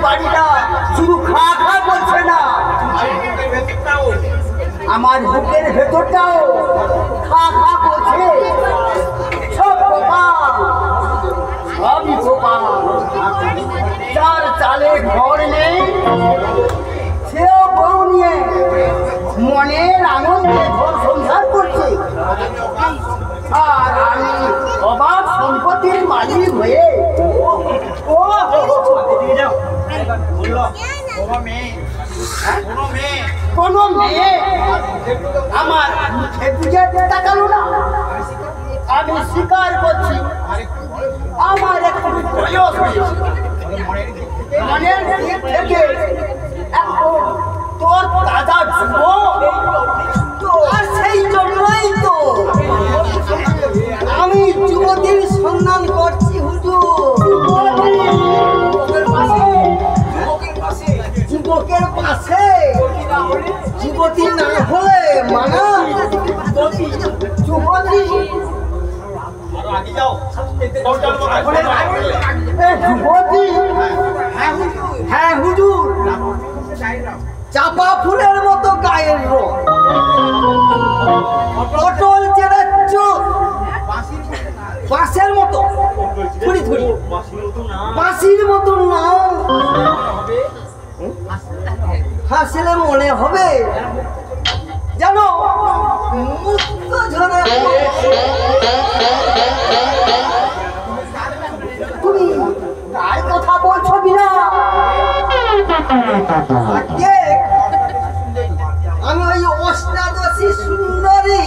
বাড়িটা শুধু খা খা করছে না, আমার বুকের ভেতরটাও খা খা করছে। সব কপাল, সবই কপাল। যার চালে ঘর নেই সেও বউ নিয়ে মনের আনন্দে ঘর সংসার করছে, আর আমি অবাক সম্পত্তির মালিক হয়ে কোনো মেয়ে আমার মুখে দিকে তাকালো না। আমি স্বীকার করছি আমার একটু বয়স হয়েছে, মনের দিক থেকে এখন তোর দাদা যুব, আর সেই জন্যই তো আমি যুবতীর সন্ধান করছি হুজুর। যুবকের পাশে যুবতী না হলে মানা যুবতী যুবতী। হ্যাঁ হুজুর, চাপা ফুলের মতো গায়ের রং, পটল চেরা চোখ, বাঁশের মতো থুড়ি থুড়ি, বাঁশির মতো নাও, হাসলে মনে হবে যেন মুক্ত ঝরে। তুমি কার কথা বলছো বিনা? আমি ওই অষ্টাদশী সুন্দরী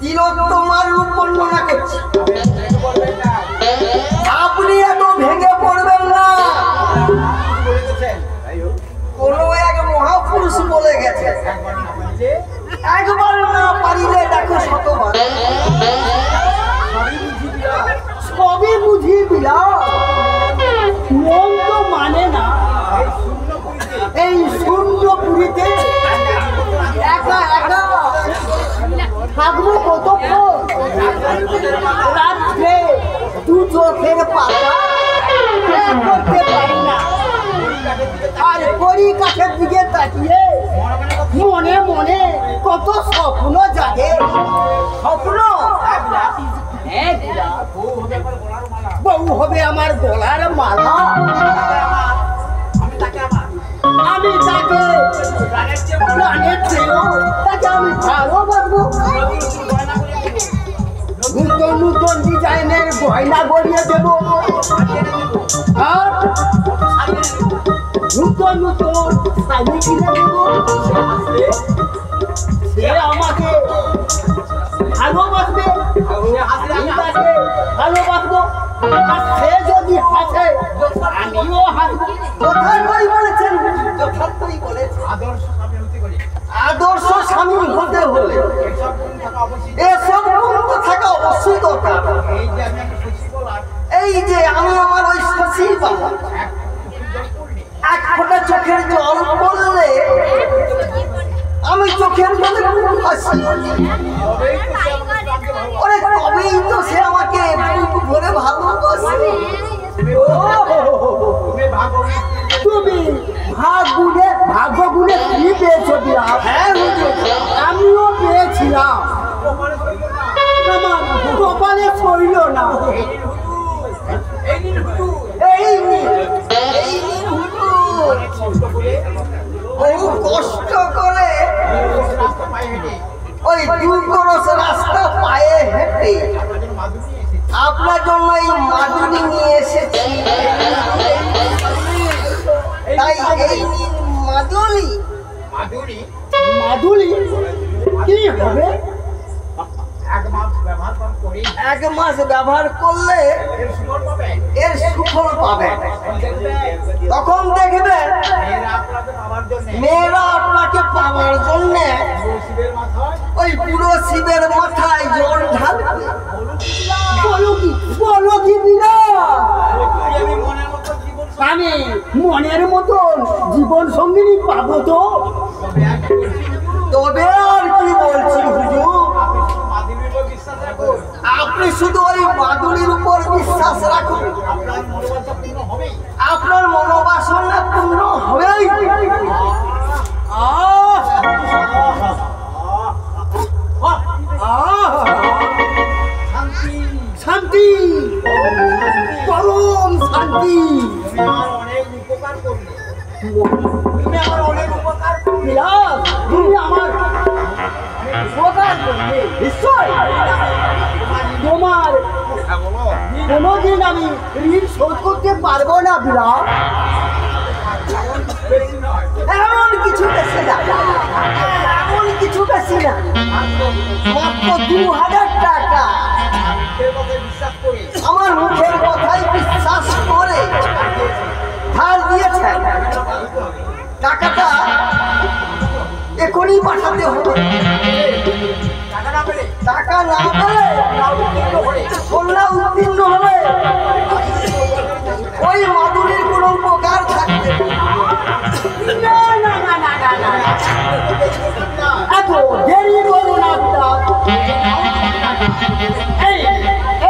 তিলোত্তমার রূপ বর্ণনা করছি। আপনি এত ভেঙে পড়বেন না, কোন এক মহাপুরুষ বলে গেছে একবার না পারিলে দেখো শতবার। সবই বুঝি বিলাস, মন তো মানে না। এই শূন্য পুরীতে একা একা থাকবো কতক্ষণ? রাত্রে দু চোখের পাতা করতে পারি না, আর কড়ি কাঠের দিকে তাকিয়ে মনে মনে কত স্বপ্ন জাগে। স্বপ্ন বউ হবে আমার গলার মালা, আমি তাকে প্রাণের চেয়েও তাকে আমি ভালোবাসবো। নূতন নূতন ডিজাইনের গয়না গড়িয়ে দেব, আর নূতন নূতন শাড়ি কিনে দেব। সে আমাকে ভালোবাসবে, তাকে ভালোবাসবো, আর সে যদি হাসে আমিও হাসবো। যথার্থই বলেছেন, যথার্থই বলেছেন। আদর্শ স্বামী হতে হলে এসব গুণ তো থাকা অবশ্যই দরকার। এই যে আমি আমার ওই শশীর বাবা এক ফোঁটা চোখের জল পড়লে আমি চোখের মধ্যে খুব হাসি, ওরে তবেই তো সে আমাকে বুক ভরে ভালোবাসে। তুমি ভাগ্য গুণে কি পেয়েছো বিরা? হ্যাঁ আমিও পেয়েছিলাম, আমার কপালে সইল না। বহু কষ্ট করে ওই দুর্গরস রাস্তা পায়ে হেঁটে আপনার জন্য এই মাদুরি নিয়ে এসেছি। তাই এই মাদুরি মাদুরি কি হবে? এক মাস ব্যবহার করলে এর সুফল পাবে। তখন দেখবেন মেয়েরা আপনাকে পাওয়ার জন্য ওই পুরো শিবের মাথায় জল ঢালবে। বলো কি বিনা? আমি মনের মতন জীবন সঙ্গিনী পাবো তো? তবে আর কি বলছি হুজুর, আপনি শুধু ওই মাদুরির উপর বিশ্বাস রাখুন, আপনার শান্তি। তুমি আমার অনেক উপকার করলে। তুমি আমার উপকার করবে নিশ্চয়। তোমার কোনোদিন আমি ঋণ শোধ করতে পারবো না বিলাস। এমন কিছু বেশি না, এমন কিছু বেশি না, মাত্র 2000 টাকা। আমার মুখের কথাই বিশ্বাস করে ধার দিয়েছেন। টাকাটা এখনই পাঠাতে হবে। টাকা না পেলে কন্যা উত্তীর্ণ হলে ওই মাদুরির কোনো উপকার থাকবে না। না না না না না, এত দেরি করো না।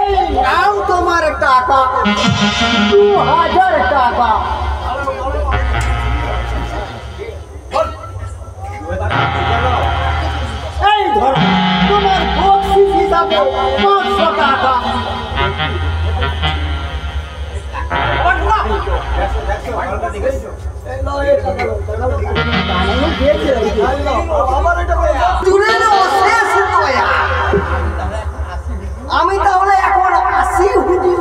এই নাও তোমার টাকা, 2000 টাকা। এই ধরো তোমার বকশিস হিসাবে 500 টাকা। আমি তাহলে এখন আসি হুজুর।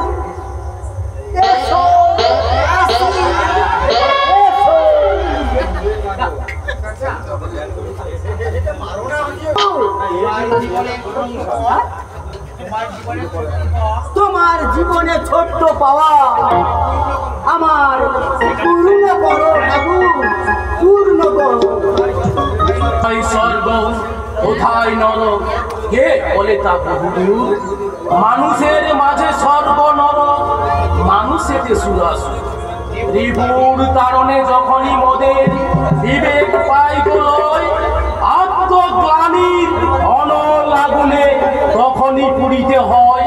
তোমার জীবনে ছোট্ট পাওয়া আমার পূর্ণ করো বাবু, পূর্ণ করো। স্বর্গ কোথায় নরক কে বলে তা বহুদূর। মানুষের মাঝে স্বর্গ নরক, মানুষের সুরাসুর। রিপুর তারণে যখনই মদের বিবেক পাই গোলয়, আত্মগ্লানির অনল আগুনে তখনই পুড়িতে হয়।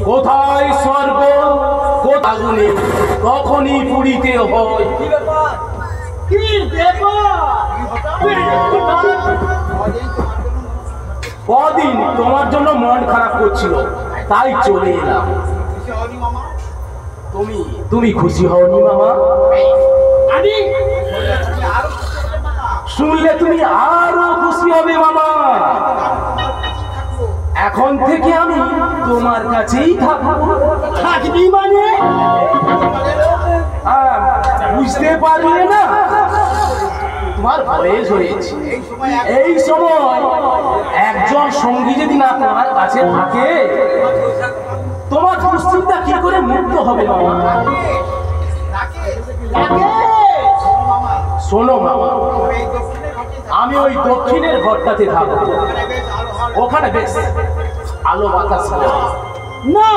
কোথায় স্বর্গ কোথায় আগুনে তখনই পুড়িতে হয়। কদিন তোমার জন্য মন খারাপ করছিল, তাই চলে এলাম। তুমি খুশি হওনি মামা? শুনলে তুমি আরো খুশি হবে মামা। এখন থেকে আমি তোমার কাছেই থাকবো। থাকবি মানে? বুঝতে পারলে না, তোমার বয়স হয়েছে। এই সময় একজন সঙ্গী যদি না তোমার কাছে থাকে, তোমার দুশ্চিন্তা কি করে মুক্ত হবে মামা? শোনো মামা, আমি ওই দক্ষিণের ঘরটাতে থাকবো। ওখানে বেশ আলো বাতাস না,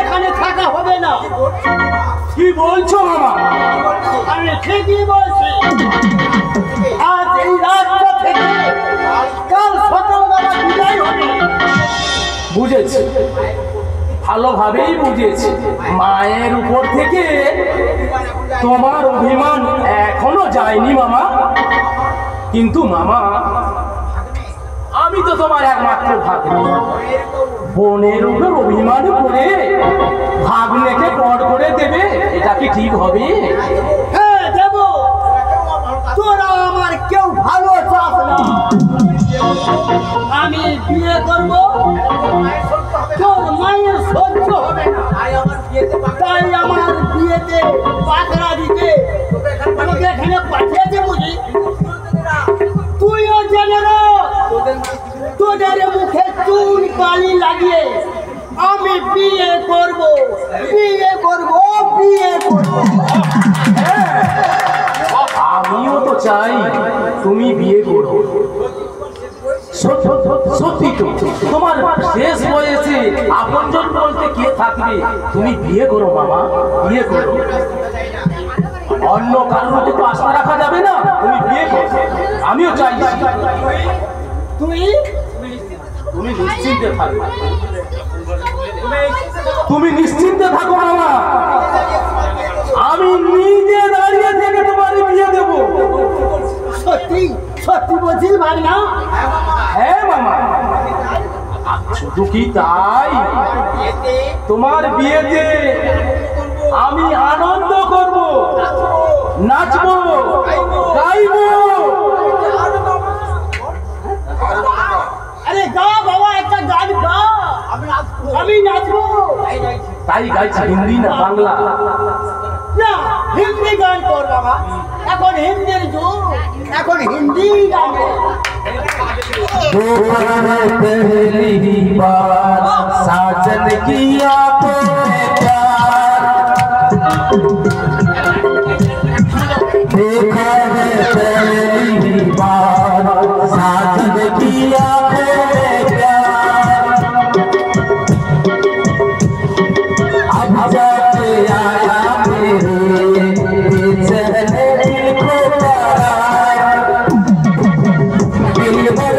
এখানে থাকা হবে না। কি বলছো মামা? আমি ঠিকই বলছি। আজ এই রাতটা থেকে কাল সকালবেলা বিদায় হবে। বুঝেছি, ভালোভাবেই বুঝেছি। মায়ের উপর থেকে তোমার অভিমান এখনো যায়নি মামা। কিন্তু মামা, আমি তো তোমার একমাত্র ভাগ্নি। বোনের উপর অভিমান করে ভাগ্নেকে পর করে দেবে, এটা কি ঠিক হবে? হ্যাঁ দেব। তোরা আমার কেউ ভালো চাস না। আমি বিয়ে করব, তোর মায়ের সহ্য হবে না। তাই আমার বিয়েতে পাকড়া দিতে তোকে এখানে পাঠিয়েছে বুঝি। তুইও জেনে না, তোদের মুখে চুন কালি লাগিয়ে আমি বিয়ে করব, বিয়ে করব, বিয়ে করব। আমিও তো চাই তুমি বিয়ে করো। সত্যি তো, তোমার শেষ বয়সে আপনজন বলতে কে থাকবে? তুমি বিয়ে করো মামা, বিয়ে করো। অন্য কারোর উপর তো আস্থা রাখা যাবে না। তুমি বিয়ে করো, আমিও চাই। তুমি নিশ্চিন্তে থাকো, তুমি নিশ্চিন্তে থাকো মামা। আমি নিজে দাঁড়িয়ে থেকে তোমার বিয়ে দেবো। বলছিস ভাগনা? হ্যাঁ মামা, শুধু কি তাই, তোমার বিয়েতে আমি আনন্দ করব, নাচবো, গাইবো। আরে গা বাবা, একটা গান গা, আমি নাচবো। তাই গাইছি, হিন্দি না বাংলা? না, হিন্দি গান কর বাবা, এখন হিন্দির যুগ, এখন হিন্দি গান কর। पहली बार साजन की आंखों में प्यार देखा है, पहली बार साजन की आंखों में प्यार अब जाके आया मेरे चहरे दिल को प्यार दिल भर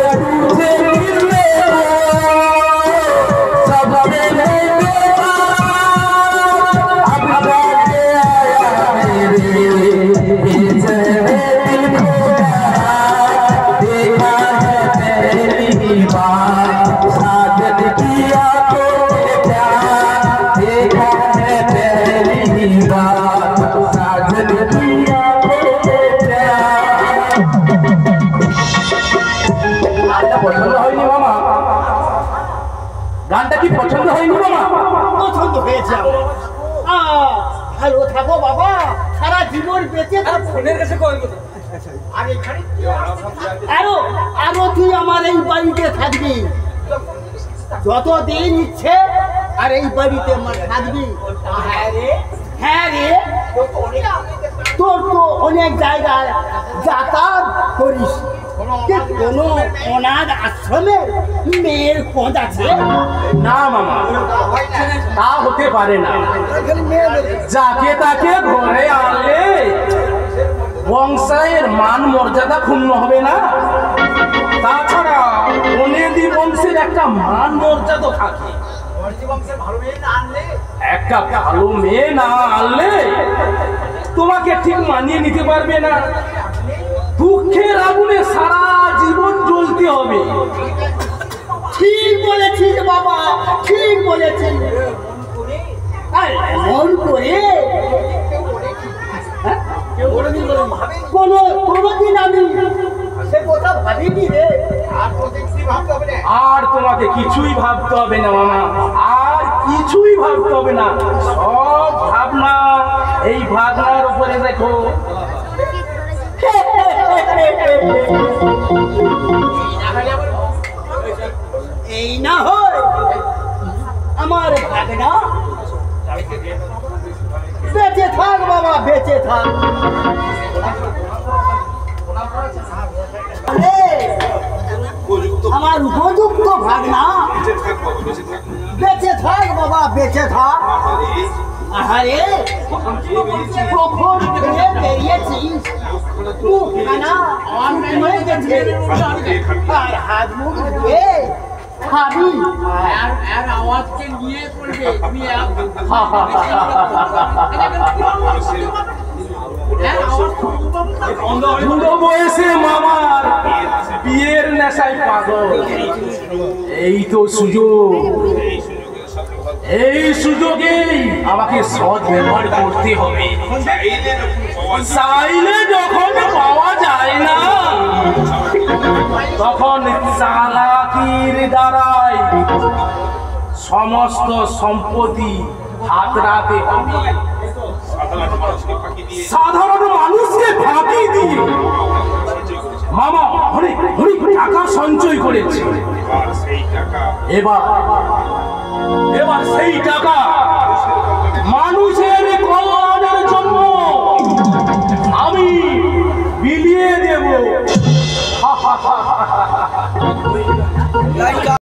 গানটা কি পছন্দ হয়নি মামা? পছন্দ হয়েছে আমার। ভালো থাকো বাবা, সারা জীবন বেঁচে থাকো। আরো আরো তুই আমার এই বাড়িতে থাকবি যতদিন ইচ্ছে, আর এই বাড়িতে আমার থাকবি। হ্যাঁ রে, তোর তো অনেক জায়গায় যাতায়াত করিস, কোনো অনাথ আশ্রমে মেয়ের খোঁজ আছে? না মামা, তা হতে পারে না। যাকে তাকে ঘরে আনলে বংশের মান মর্যাদা ক্ষুণ্ণ হবে না? তাছাড়া বনেদি বংশের একটা মান মর্যাদা থাকে। একটা ভালো মেয়ে না আনলে তোমাকে ঠিক মানিয়ে নিতে পারবে না। দুঃখের আগুনে সারা জীবন জ্বলতে হবে। ঠিক বলেছিস বাবা, ঠিক বলেছিস। এমন করে কোনদিন আমি সে কথা ভাবিনি রে। আর তোমাকে কিছুই ভাবতে হবে না মামা, আর কিছুই ভাবতে হবে না। সব ভাবনা এই ভাবনার উপরে দেখো। এই না হয় আমার ভাগনা বেঁচে থাক বাবা, বেঁচে থাক। আমার উপযুক্ত ভাগনা বেঁচে থাক বাবা, বেঁচে থাক। আরে কখন থেকে বেরিয়েছিস, মুখখানা হয়ে গেছে, আর হাত মুখ ধুয়ে খাবি। আওয়াজকে নিয়ে পড়বে তুমি। বুড়ো বয়সে মামার বিয়ের নেশায় পাগল। এই তো সুযোগ, এই সুযোগেই আমাকে সৎ ব্যবহার করতে হবে। চাইলে যখন পাওয়া যায় না, তখন চালাকির দ্বারাই সমস্ত সম্পত্তি হাতড়াতে হবে। সাধারণ মানুষকে ফাঁকি দিয়ে মামা অনেক অনেক টাকা সঞ্চয় করেছে। এবার